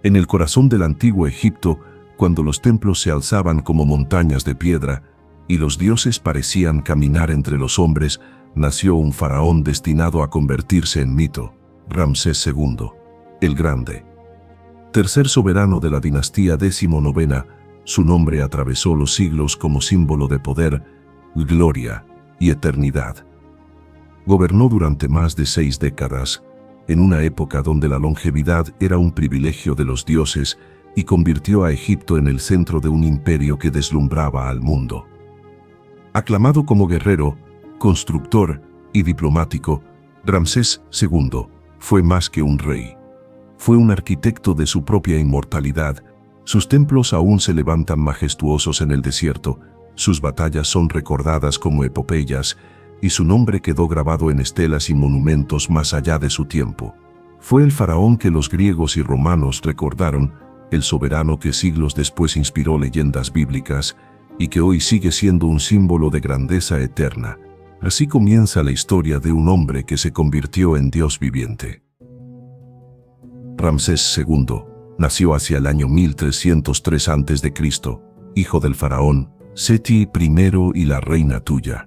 En el corazón del antiguo Egipto, cuando los templos se alzaban como montañas de piedra y los dioses parecían caminar entre los hombres, nació un faraón destinado a convertirse en mito, Ramsés II, el Grande. Tercer soberano de la dinastía XIX, su nombre atravesó los siglos como símbolo de poder, gloria y eternidad. Gobernó durante más de 6 décadas, en una época donde la longevidad era un privilegio de los dioses, y convirtió a Egipto en el centro de un imperio que deslumbraba al mundo. Aclamado como guerrero, constructor y diplomático, Ramsés II fue más que un rey. Fue un arquitecto de su propia inmortalidad. Sus templos aún se levantan majestuosos en el desierto, sus batallas son recordadas como epopeyas, y su nombre quedó grabado en estelas y monumentos más allá de su tiempo. Fue el faraón que los griegos y romanos recordaron, el soberano que siglos después inspiró leyendas bíblicas y que hoy sigue siendo un símbolo de grandeza eterna. Así comienza la historia de un hombre que se convirtió en Dios viviente. Ramsés II nació hacia el año 1303 a.C., hijo del faraón Seti I y la reina Tuya.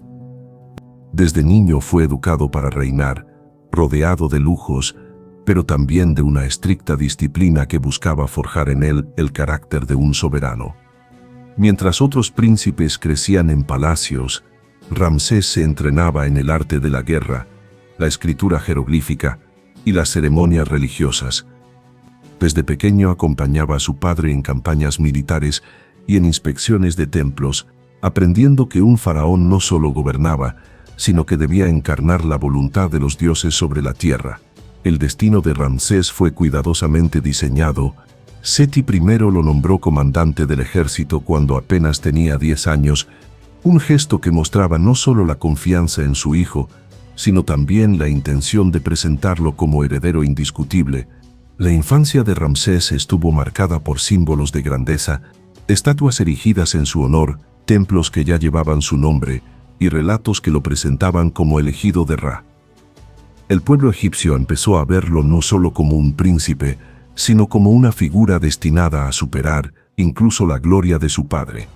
Desde niño fue educado para reinar, rodeado de lujos, pero también de una estricta disciplina que buscaba forjar en él el carácter de un soberano. Mientras otros príncipes crecían en palacios, Ramsés se entrenaba en el arte de la guerra, la escritura jeroglífica y las ceremonias religiosas. Desde pequeño acompañaba a su padre en campañas militares y en inspecciones de templos, aprendiendo que un faraón no solo gobernaba, sino que debía encarnar la voluntad de los dioses sobre la tierra. El destino de Ramsés fue cuidadosamente diseñado. Seti I lo nombró comandante del ejército cuando apenas tenía 10 años, un gesto que mostraba no solo la confianza en su hijo, sino también la intención de presentarlo como heredero indiscutible. La infancia de Ramsés estuvo marcada por símbolos de grandeza, estatuas erigidas en su honor, templos que ya llevaban su nombre, y relatos que lo presentaban como elegido de Ra. El pueblo egipcio empezó a verlo no solo como un príncipe, sino como una figura destinada a superar incluso la gloria de su padre.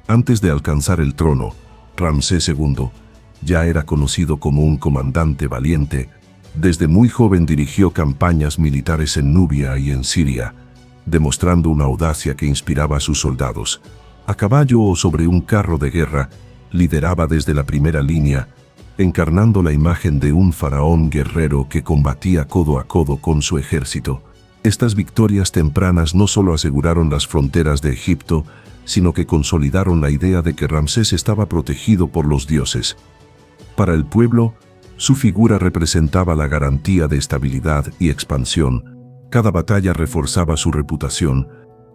Antes de alcanzar el trono, Ramsés II ya era conocido como un comandante valiente. Desde muy joven dirigió campañas militares en Nubia y en Siria, demostrando una audacia que inspiraba a sus soldados. A caballo o sobre un carro de guerra, lideraba desde la primera línea, encarnando la imagen de un faraón guerrero que combatía codo a codo con su ejército. Estas victorias tempranas no solo aseguraron las fronteras de Egipto, sino que consolidaron la idea de que Ramsés estaba protegido por los dioses. Para el pueblo, su figura representaba la garantía de estabilidad y expansión. Cada batalla reforzaba su reputación.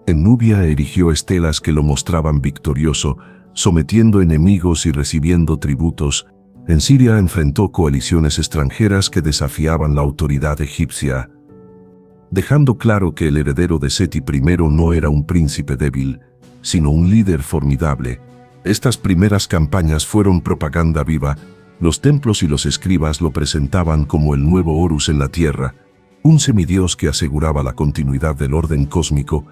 En Nubia erigió estelas que lo mostraban victorioso, sometiendo enemigos y recibiendo tributos. En Siria enfrentó coaliciones extranjeras que desafiaban la autoridad egipcia, dejando claro que el heredero de Seti I no era un príncipe débil, sino un líder formidable. Estas primeras campañas fueron propaganda viva. Los templos y los escribas lo presentaban como el nuevo Horus en la tierra, un semidios que aseguraba la continuidad del orden cósmico,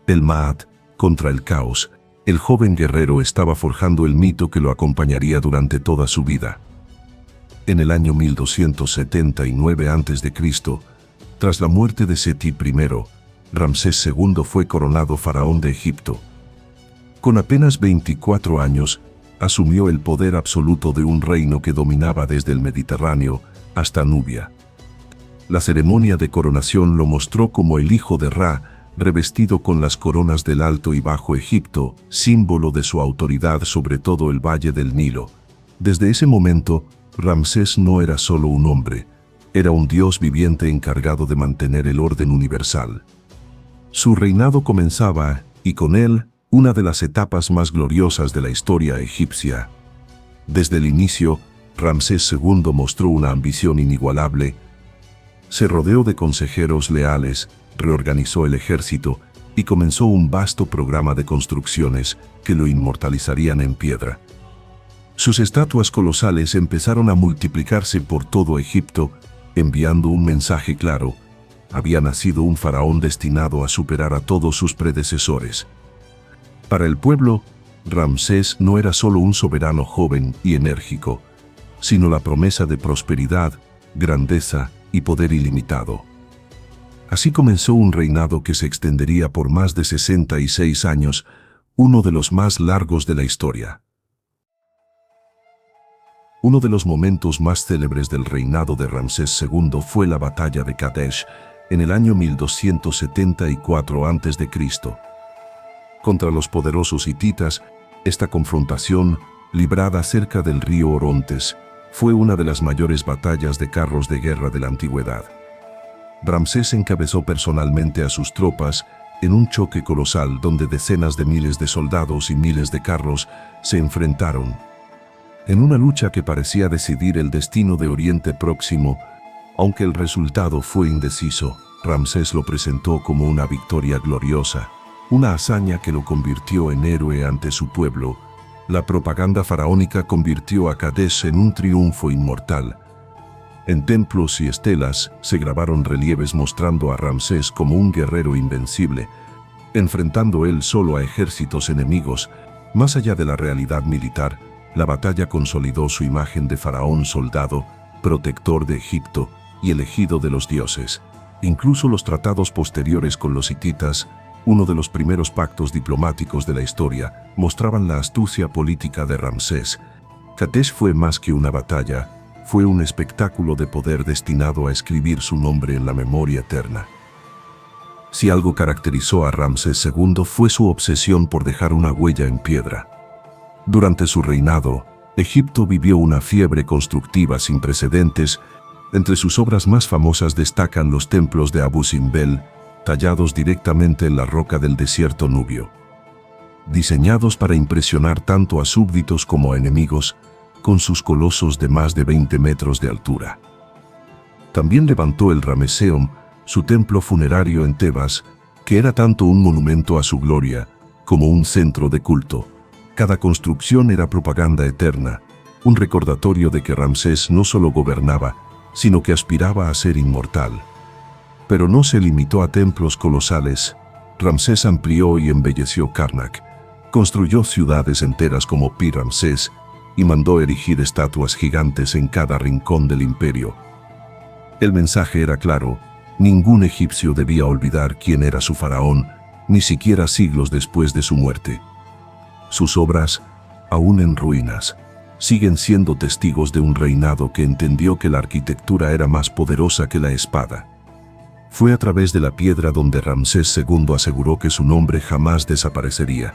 el Maat, contra el caos. El joven guerrero estaba forjando el mito que lo acompañaría durante toda su vida. En el año 1279 a.C., tras la muerte de Seti I, Ramsés II fue coronado faraón de Egipto. Con apenas 24 años, asumió el poder absoluto de un reino que dominaba desde el Mediterráneo hasta Nubia. La ceremonia de coronación lo mostró como el hijo de Ra, revestido con las coronas del Alto y Bajo Egipto, símbolo de su autoridad sobre todo el valle del Nilo. Desde ese momento, Ramsés no era solo un hombre, era un dios viviente encargado de mantener el orden universal. Su reinado comenzaba, y con él, una de las etapas más gloriosas de la historia egipcia. Desde el inicio, Ramsés II mostró una ambición inigualable. Se rodeó de consejeros leales, reorganizó el ejército y comenzó un vasto programa de construcciones que lo inmortalizarían en piedra. Sus estatuas colosales empezaron a multiplicarse por todo Egipto, enviando un mensaje claro: había nacido un faraón destinado a superar a todos sus predecesores. Para el pueblo, Ramsés no era solo un soberano joven y enérgico, sino la promesa de prosperidad, grandeza y poder ilimitado. Así comenzó un reinado que se extendería por más de 66 años, uno de los más largos de la historia. Uno de los momentos más célebres del reinado de Ramsés II fue la batalla de Kadesh en el año 1274 a.C. Contra los poderosos hititas, esta confrontación, librada cerca del río Orontes, fue una de las mayores batallas de carros de guerra de la antigüedad. Ramsés encabezó personalmente a sus tropas en un choque colosal donde decenas de miles de soldados y miles de carros se enfrentaron. En una lucha que parecía decidir el destino de Oriente Próximo, aunque el resultado fue indeciso, Ramsés lo presentó como una victoria gloriosa, una hazaña que lo convirtió en héroe ante su pueblo. La propaganda faraónica convirtió a Kadesh en un triunfo inmortal. En templos y estelas se grabaron relieves mostrando a Ramsés como un guerrero invencible, enfrentando él solo a ejércitos enemigos. Más allá de la realidad militar, la batalla consolidó su imagen de faraón soldado, protector de Egipto y elegido de los dioses. Incluso los tratados posteriores con los hititas, uno de los primeros pactos diplomáticos de la historia, mostraban la astucia política de Ramsés. Kadesh fue más que una batalla, fue un espectáculo de poder destinado a escribir su nombre en la memoria eterna. Si algo caracterizó a Ramsés II fue su obsesión por dejar una huella en piedra. Durante su reinado, Egipto vivió una fiebre constructiva sin precedentes. Entre sus obras más famosas destacan los templos de Abu Simbel, tallados directamente en la roca del desierto nubio. Diseñados para impresionar tanto a súbditos como a enemigos, con sus colosos de más de 20 metros de altura. También levantó el Ramesseum, su templo funerario en Tebas, que era tanto un monumento a su gloria como un centro de culto. Cada construcción era propaganda eterna, un recordatorio de que Ramsés no solo gobernaba, sino que aspiraba a ser inmortal. Pero no se limitó a templos colosales. Ramsés amplió y embelleció Karnak, construyó ciudades enteras como Pi Ramsés y mandó erigir estatuas gigantes en cada rincón del imperio. El mensaje era claro: ningún egipcio debía olvidar quién era su faraón, ni siquiera siglos después de su muerte. Sus obras, aún en ruinas, siguen siendo testigos de un reinado que entendió que la arquitectura era más poderosa que la espada. Fue a través de la piedra donde Ramsés II aseguró que su nombre jamás desaparecería.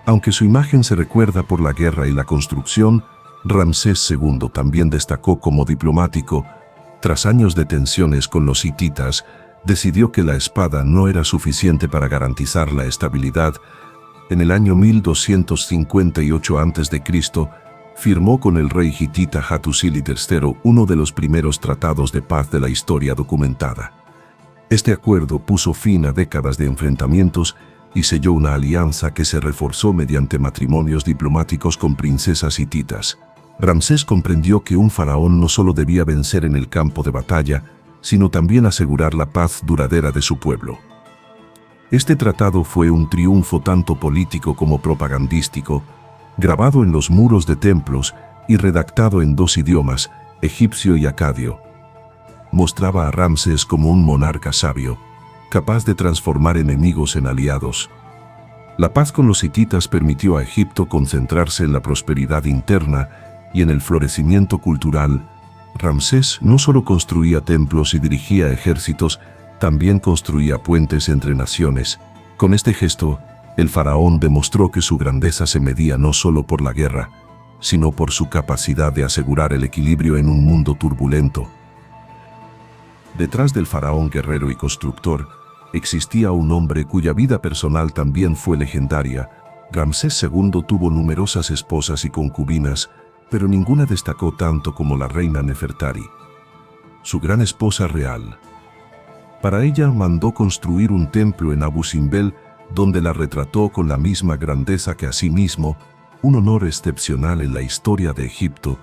Aunque su imagen se recuerda por la guerra y la construcción, Ramsés II también destacó como diplomático. Tras años de tensiones con los hititas, decidió que la espada no era suficiente para garantizar la estabilidad. En el año 1258 a.C., firmó con el rey hitita Hattusili III uno de los primeros tratados de paz de la historia documentada. Este acuerdo puso fin a décadas de enfrentamientos y selló una alianza que se reforzó mediante matrimonios diplomáticos con princesas hititas. Ramsés comprendió que un faraón no solo debía vencer en el campo de batalla, sino también asegurar la paz duradera de su pueblo. Este tratado fue un triunfo tanto político como propagandístico, grabado en los muros de templos y redactado en dos idiomas, egipcio y acadio. Mostraba a Ramsés como un monarca sabio, capaz de transformar enemigos en aliados. La paz con los hititas permitió a Egipto concentrarse en la prosperidad interna y en el florecimiento cultural. Ramsés no solo construía templos y dirigía ejércitos, también construía puentes entre naciones. Con este gesto, el faraón demostró que su grandeza se medía no solo por la guerra, sino por su capacidad de asegurar el equilibrio en un mundo turbulento. Detrás del faraón guerrero y constructor, existía un hombre cuya vida personal también fue legendaria. Ramsés II tuvo numerosas esposas y concubinas, pero ninguna destacó tanto como la reina Nefertari, su gran esposa real. Para ella mandó construir un templo en Abu Simbel, donde la retrató con la misma grandeza que a sí mismo, un honor excepcional en la historia de Egipto.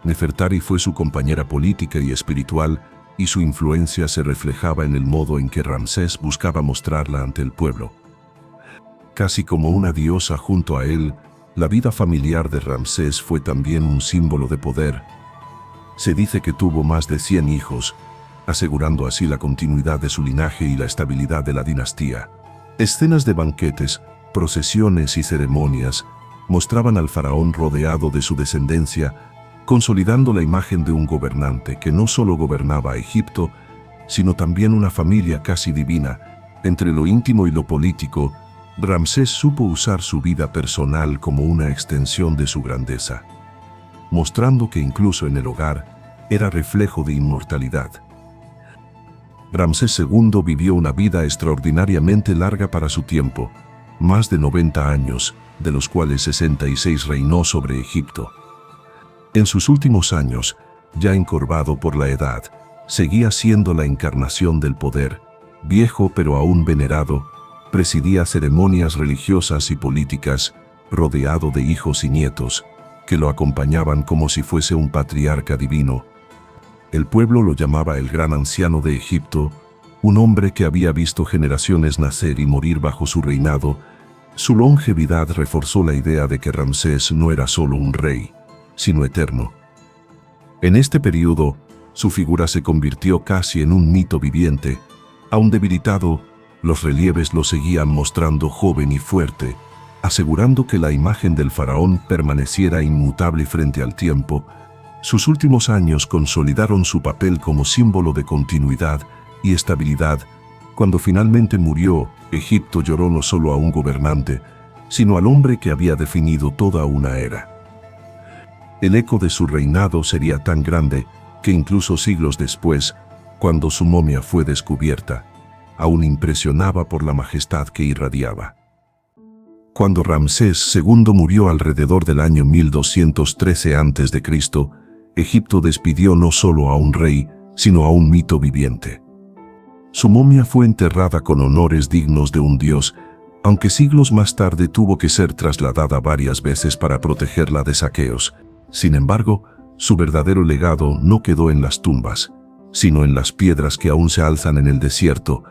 Nefertari fue su compañera política y espiritual, y su influencia se reflejaba en el modo en que Ramsés buscaba mostrarla ante el pueblo. Casi como una diosa junto a él, la vida familiar de Ramsés fue también un símbolo de poder. Se dice que tuvo más de 100 hijos, asegurando así la continuidad de su linaje y la estabilidad de la dinastía. Escenas de banquetes, procesiones y ceremonias mostraban al faraón rodeado de su descendencia, consolidando la imagen de un gobernante que no solo gobernaba a Egipto, sino también una familia casi divina. Entre lo íntimo y lo político, Ramsés supo usar su vida personal como una extensión de su grandeza, mostrando que incluso en el hogar era reflejo de inmortalidad. Ramsés II vivió una vida extraordinariamente larga para su tiempo, más de 90 años, de los cuales 66 reinó sobre Egipto. En sus últimos años, ya encorvado por la edad, seguía siendo la encarnación del poder, viejo pero aún venerado, presidía ceremonias religiosas y políticas, rodeado de hijos y nietos, que lo acompañaban como si fuese un patriarca divino. El pueblo lo llamaba el gran anciano de Egipto, un hombre que había visto generaciones nacer y morir bajo su reinado. Su longevidad reforzó la idea de que Ramsés no era solo un rey, sino eterno. En este periodo, su figura se convirtió casi en un mito viviente. Aún debilitado, los relieves lo seguían mostrando joven y fuerte, asegurando que la imagen del faraón permaneciera inmutable frente al tiempo. Sus últimos años consolidaron su papel como símbolo de continuidad y estabilidad. Cuando finalmente murió, Egipto lloró no solo a un gobernante, sino al hombre que había definido toda una era. El eco de su reinado sería tan grande que incluso siglos después, cuando su momia fue descubierta, aún impresionaba por la majestad que irradiaba. Cuando Ramsés II murió alrededor del año 1213 a.C., Egipto despidió no solo a un rey, sino a un mito viviente. Su momia fue enterrada con honores dignos de un dios, aunque siglos más tarde tuvo que ser trasladada varias veces para protegerla de saqueos. Sin embargo, su verdadero legado no quedó en las tumbas, sino en las piedras que aún se alzan en el desierto.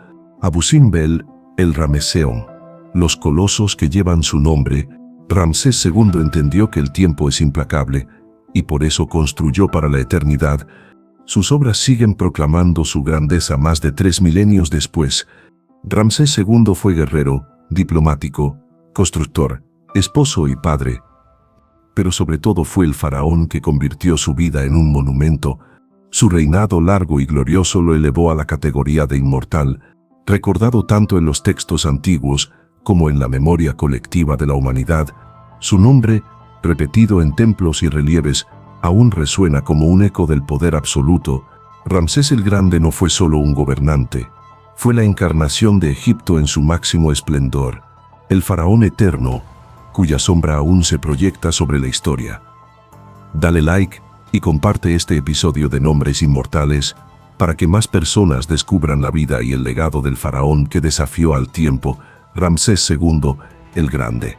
Abu Simbel, el Ramesseum, los colosos que llevan su nombre. Ramsés II entendió que el tiempo es implacable, y por eso construyó para la eternidad. Sus obras siguen proclamando su grandeza más de 3 milenios después. Ramsés II fue guerrero, diplomático, constructor, esposo y padre. Pero sobre todo fue el faraón que convirtió su vida en un monumento. Su reinado largo y glorioso lo elevó a la categoría de inmortal, recordado tanto en los textos antiguos como en la memoria colectiva de la humanidad. Su nombre, repetido en templos y relieves, aún resuena como un eco del poder absoluto. Ramsés el Grande no fue solo un gobernante, fue la encarnación de Egipto en su máximo esplendor, el faraón eterno, cuya sombra aún se proyecta sobre la historia. Dale like y comparte este episodio de Nombres Inmortales para que más personas descubran la vida y el legado del faraón que desafió al tiempo, Ramsés II el Grande.